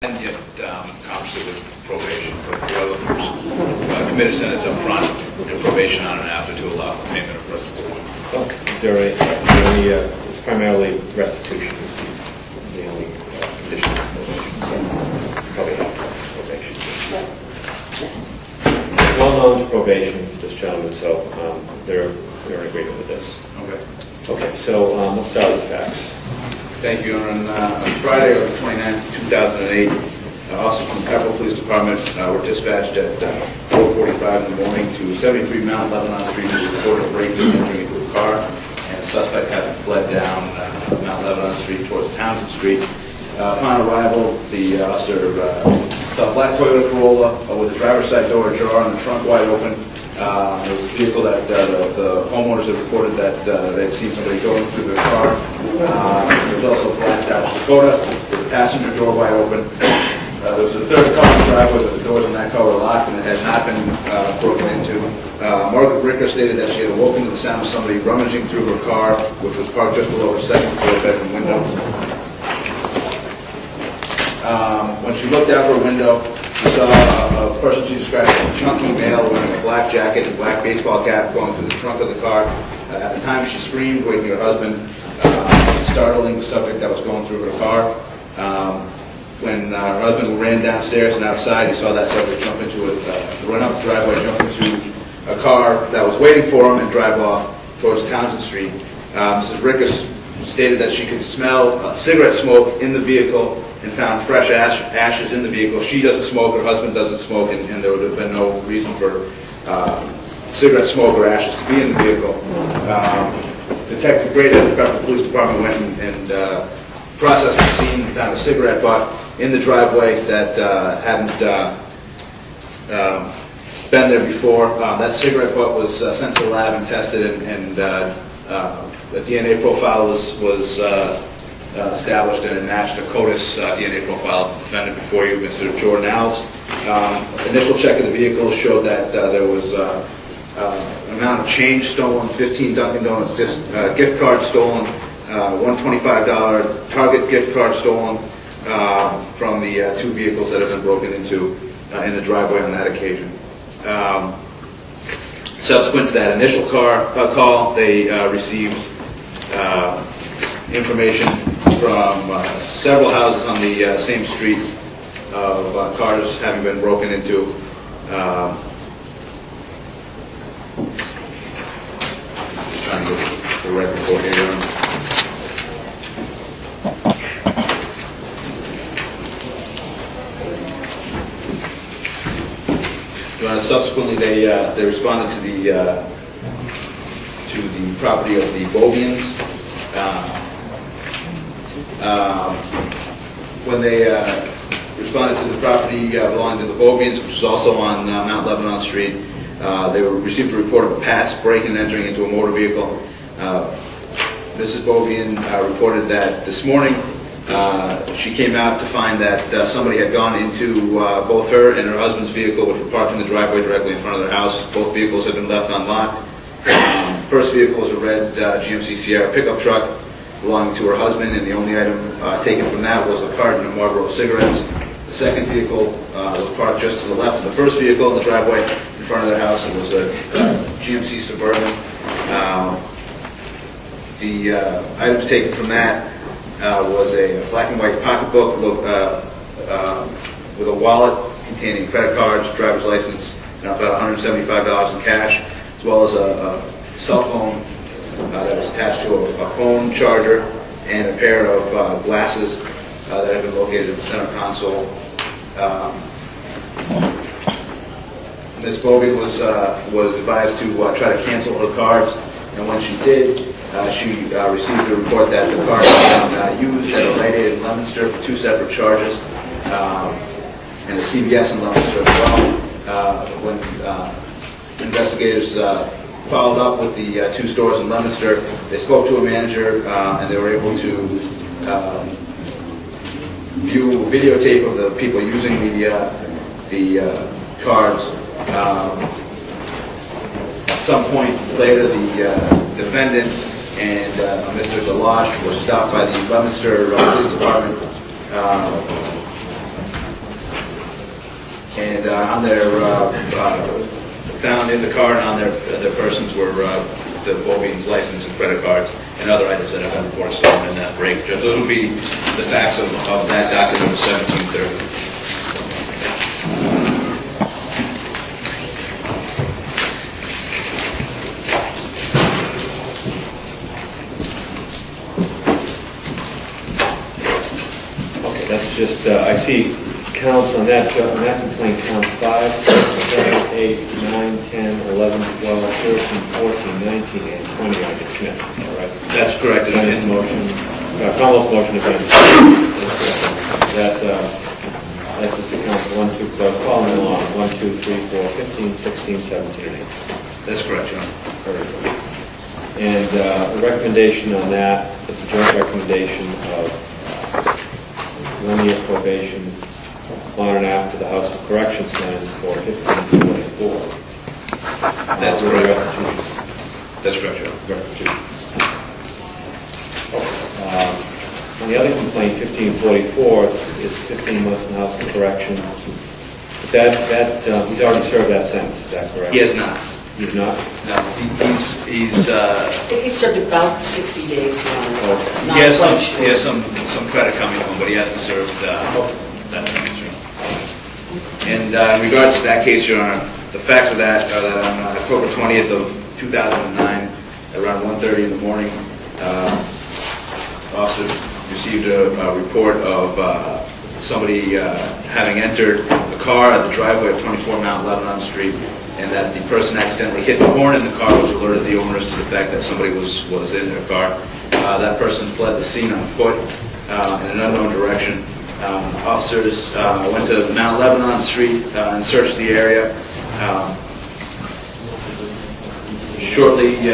And yet consciously with probation, but the other committed sentence up front and probation on and after to allow for payment of restitution. Okay. Is there it's primarily restitution is the only condition of probation, so probably have to have probation. Well known to probation, this gentleman, so they're in agreement with this. Okay. Okay, so let's start with the facts. Thank you, Your Honor. On Friday, August 29th, 2008, officers from the Pepperell Police Department were dispatched at 4:45 in the morning to 73 Mount Lebanon Street to report a break-in entering into a car, and a suspect having fled down Mount Lebanon Street towards Townsend Street. Upon arrival, the officer saw a black Toyota Corolla with the driver's side door ajar and the trunk wide open. It was a vehicle that the homeowners had reported that they'd seen somebody going through their car. There was also a black Dodge Dakota with the passenger door wide open. There was a third car in the driveway, but the doors in that car were locked and it had not been broken into. Margaret Ricker stated that she had awoken to the sound of somebody rummaging through her car, which was parked just below her second floor bedroom window. When she looked out her window, she saw a person she described as a chunky male wearing a black jacket and black baseball cap going through the trunk of the car. At the time, she screamed, waking her husband, startling the subject that was going through her car. When her husband ran downstairs and outside, he saw that subject run up the driveway, jump into a car that was waiting for him, and drive off towards Townsend Street. Mrs. Ricker stated that she could smell cigarette smoke in the vehicle and found fresh ashes in the vehicle. She doesn't smoke, her husband doesn't smoke, and there would have been no reason for cigarette smoke or ashes to be in the vehicle. Detective Grady at the Pepperell Police Department went and processed the scene, found a cigarette butt in the driveway that hadn't been there before. That cigarette butt was sent to the lab and tested, and a DNA profile was established, and it matched a CODIS DNA profile of the defendant before you, Mr. Jordan Alves. Initial check of the vehicle showed that there was an amount of change stolen, 15 Dunkin' Donuts gift cards stolen, $125 Target gift card stolen from the two vehicles that have been broken into in the driveway on that occasion. Subsequent to that initial call, they received information from several houses on the same street of cars having been broken into. Just trying to get the right report here. Subsequently, they responded to the property of the Bovians. When they responded to the property belonging to the Bovians, which was also on Mount Lebanon Street, they received a report of a past break-in entering into a motor vehicle. Mrs. Bovian reported that this morning she came out to find that somebody had gone into both her and her husband's vehicle, which were parked in the driveway directly in front of their house. Both vehicles had been left unlocked. First vehicle was a red GMC Sierra pickup truck belonging to her husband, and the only item taken from that was a carton of Marlboro cigarettes. The second vehicle was parked just to the left of the first vehicle in the driveway in front of their house. It was a GMC Suburban. The items taken from that was a black and white pocketbook with a wallet containing credit cards, driver's license, and about $175 in cash, as well as a cell phone that was attached to a phone charger and a pair of glasses that had been located in the center console. Ms. Bovian was advised to try to cancel her cards, and when she did, she received a report that the card had been used at a Rite Aid in Leominster for two separate charges, and a CVS in Leominster as well. When investigators followed up with the two stores in Leominster, they spoke to a manager, and they were able to view videotape of the people using the cards. At some point later, the defendant and Mr. Deloche were stopped by the Leominster Police Department And on their, found in the car and on their persons were the Bovian's license and credit cards and other items that have been reported stolen in that break. Those would be the facts of that document of 1730. That's just, I see counts on that complaint, count 5, 6, 7, 8, 9, 10, 11, 12, 13, 14, 19, and 20 are dismissed, all right? That's correct. Dennis motion, Connell's motion against that, that's just the count 1, 2, because I was following along, 1, 2, 3, 4, 15, 16, 17, and 18. That's correct, Your Honor. Very good. And the recommendation on that, it's a joint recommendation of 1 year probation on and after the House of Correction sentence for 1524. That's correct. Restitution. That's correct, Your Honor. Restitution. On the other complaint, 1544, it's 15 months in the House of Correction. But he's already served that sentence, is that correct? He has not. He's not? No, he's I think he served about 60 days, Your Honor. Okay. he has some credit coming to him, but he hasn't served that sentence. And in regards to that case, Your Honor, the facts of that are that on October 20th of 2009, around 1:30 in the morning, officers received a report of somebody having entered the car at the driveway of 24 Mount Lebanon Street, and that the person accidentally hit the horn in the car, which alerted the owners to the fact that somebody was in their car. That person fled the scene on foot in an unknown direction. Officers went to Mount Lebanon Street and searched the area. Shortly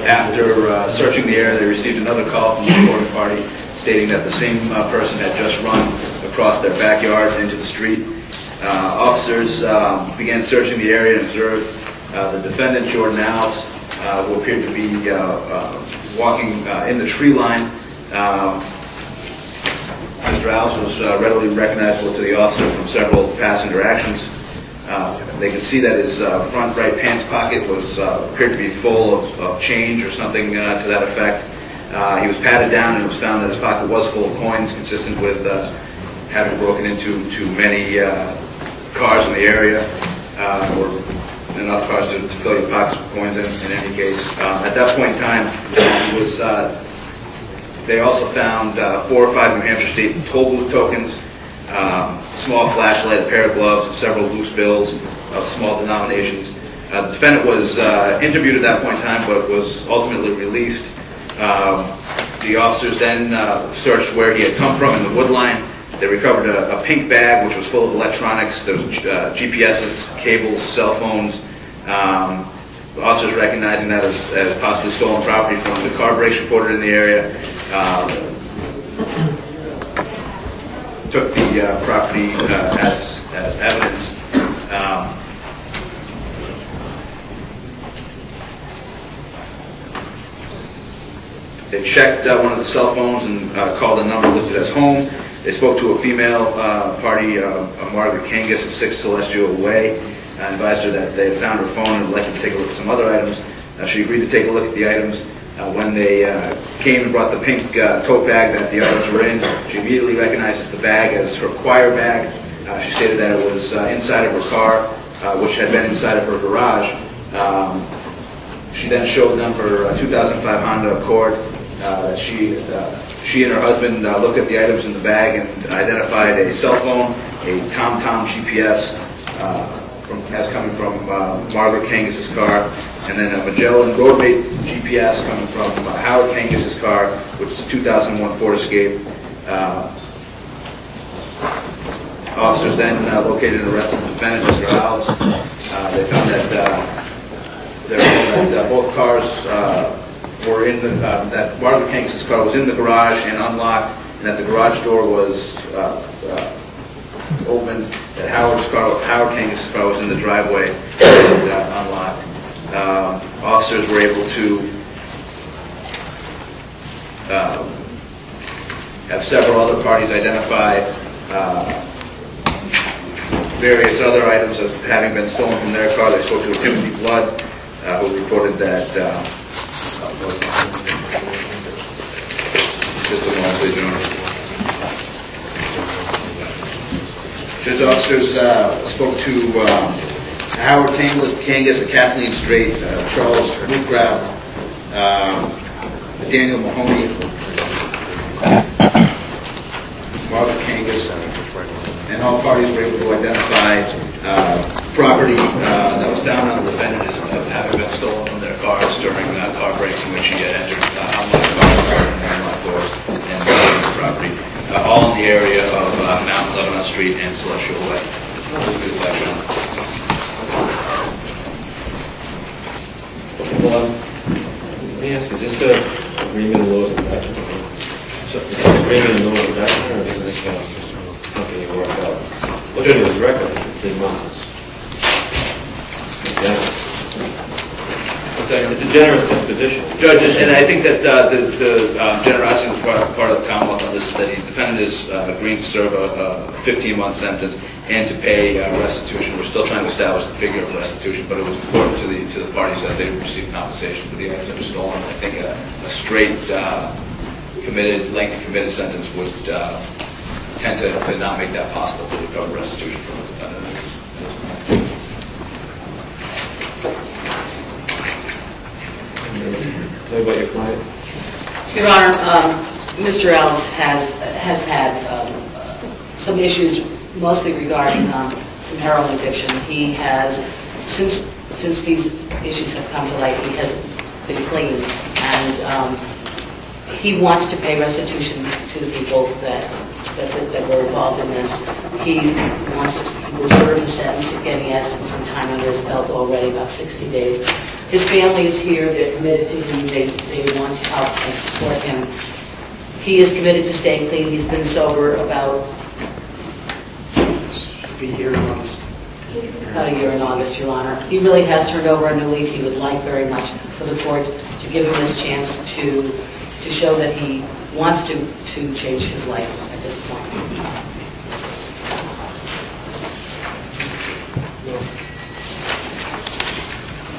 after searching the area, they received another call from the reporting party stating that the same person had just run across their backyard into the street. Officers began searching the area and observed the defendant, Jordan Alves, who appeared to be walking in the tree line. Mr. Alves was readily recognizable to the officer from several past interactions. They could see that his front right pants pocket was appeared to be full of change or something to that effect. He was patted down, and it was found that his pocket was full of coins, consistent with having broken into many cars in the area, or enough cars to fill your pockets with coins in any case. At that point in time, they also found 4 or 5 New Hampshire State toll booth tokens, a small flashlight, a pair of gloves, and several loose bills of small denominations. The defendant was interviewed at that point in time, but was ultimately released. The officers then searched where he had come from in the wood line. They recovered a pink bag which was full of electronics. There was GPSs, cables, cell phones. The officers recognizing that as possibly stolen property from the car breaks reported in the area, took the property as evidence. They checked one of the cell phones and called a number listed as home. They spoke to a female party, Margaret Kangas of 6 Celestial Way, and advised her that they had found her phone and would like to take a look at some other items. She agreed to take a look at the items. When they came and brought the pink tote bag that the items were in, she immediately recognized the bag as her choir bag. She stated that it was inside of her car, which had been inside of her garage. She then showed them her 2005 Honda Accord. She and her husband looked at the items in the bag and identified a cell phone, a TomTom GPS as coming from Margaret Kangas' car, and then a Magellan Roadmate GPS coming from Howard Kangas' car, which is a 2001 Ford Escape. Officers then located and arrested the defendant, Mr. Alves. They found that both cars were in that Margaret Kangas' car was in the garage and unlocked, and that the garage door was opened, that Howard Kangas' car was in the driveway and unlocked. Officers were able to have several other parties identify various other items as having been stolen from their car. They spoke to a Timothy Blood, who reported that, just a moment, please, Your Honor. His officers spoke to Howard Kangas at Kathleen Strait, Charles Woodcraft, Daniel Mahoney, Margaret Kangas, and all parties were able to identify property that was found on the defendant as having been stolen from their cars during car breaks in which he had entered unlocked cars and unlocked doors and the property, all in the area of Mount Lebanon Street and Celestial Way. Well, let me ask, is this an agreement in laws of protection? Is this an agreement in laws of protection, or is this something you worked out? Look at his record, 15 months. It's a generous disposition. Judge, and I think that the generosity on the part of the Commonwealth on this is that the defendant is agreeing to serve a 15-month sentence and to pay restitution. We're still trying to establish the figure of restitution, but it was important to the parties that they receive compensation for the items that were stolen. I think a straight, lengthy committed sentence would tend to not make that possible to recover restitution from the defendant. Tell me about your client. Your Honor, Mr. Alves has had some issues, mostly regarding some heroin addiction. He has, since these issues have come to light, he has been clean, and he wants to pay restitution to the people that were involved in this. He will serve his sentence. Again, he has some time under his belt already, about 60 days. His family is here. They're committed to him. They want to help and support him. He is committed to staying clean. He's been sober about a year in August. About a year in August, Your Honor. He really has turned over a new leaf. He would like very much for the court to give him this chance to show that he wants to change his life at this point.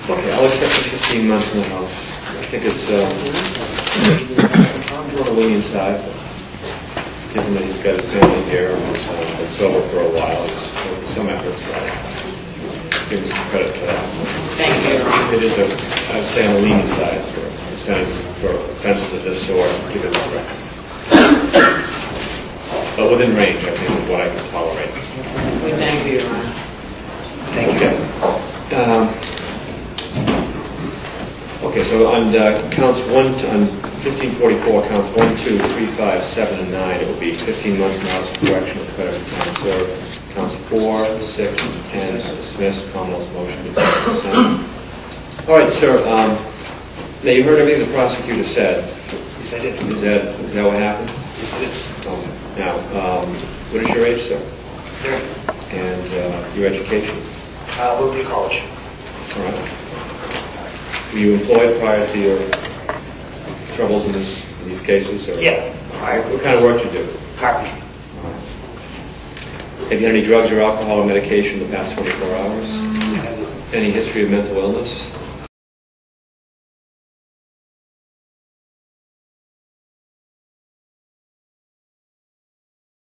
Okay, I'll accept the 15 months in the house. I think it's on the lenient side, given that he's got his family here and he's been sober for a while. He's making some efforts. Give him some credit for that. Thank you, Your Honor. It is I would say on the lenient side for the sentence for offenses of this sort, given the record. But within range, I think, of what I can tolerate. We thank you, Your Honor. Thank you. Okay, so on counts 1544, counts 1, 2, 3, 5, 7, and 9, it will be 15 months in the house of correction with credit for time served. Counts 4, 6, and 10 are dismissed. Commonwealth's motion to pass the Senate. All right, sir. Now you heard everything the prosecutor said. Yes, I did. Is that what happened? Yes, it is. Okay. Now, what is your age, sir? 30. And your education? Liberty College. All right. Were you employed prior to your troubles in these cases? Or? Yeah. What kind of work did you do? Carpentry. Have you had any drugs or alcohol or medication in the past 24 hours? Any history of mental illness?